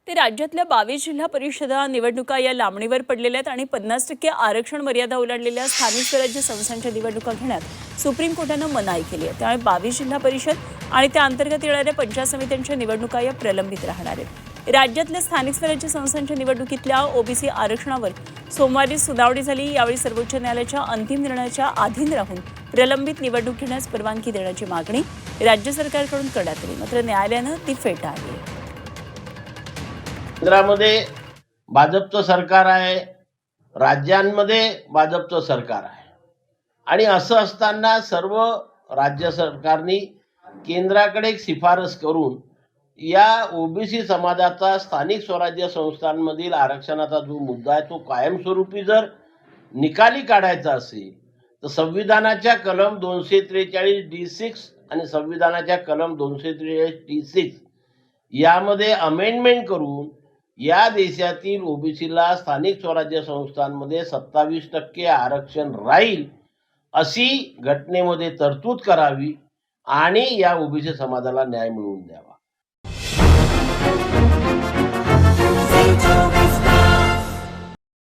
ते राज्यातल्या 22 जिल्हा परिषदा निवडणुका या लांबणीवर पडलेल्या आहेत आणि 50% आरक्षण मर्यादा ओलांडलेल्या स्थानिक स्वराज्य संस्थांच्या निवडणुका घेण्यात सुप्रीम कोर्टानं मनाई केली आहे। त्यामुळे 22 जिल्हा परिषद आणि त्या अंतर्गत येणाऱ्या पंचायत समित्यांच्या निवडणुका या प्रलंबित राहणार आहेत। राज्यातल्या स्थानिक स्वराज्य संस्थांच्या निवडणुकीतल्या ओबीसी आरक्षणावर सोमवारी सुनावणी झाली। यावेळी सर्वोच्च न्यायालयाच्या अंतिम निर्णयाच्या अधीन राहून प्रलंबित निवडणूक घेण्यास परवानगी देण्याची मागणी राज्य सरकारकडून करण्यात आली, मात्र न्यायालयानं ती फेटाळली। केंद्रामध्ये भाजपचं सरकार आहे, राज्यांमध्ये भाजपचं सरकार आहे आणि असं असताना सर्व राज्य सरकारनी केंद्राकडे एक शिफारस करून या ओबीसी समाजाचा स्थानिक स्वराज्य संस्थांमधील आरक्षणाचा जो मुद्दा आहे तो कायमस्वरूपी जर निकाली काढायचा असेल तर संविधानाच्या कलम 243D6 आणि संविधानाच्या कलम 243D6 यामध्ये अमेंडमेंट करून या देशातील ओबीसीला स्थानिक स्वराज्य संस्थांमध्ये 27% आरक्षण राहील अशी घटनेमध्ये तरतूद करावी आणि या ओबीसी समाजाला न्याय मिळवून द्यावा।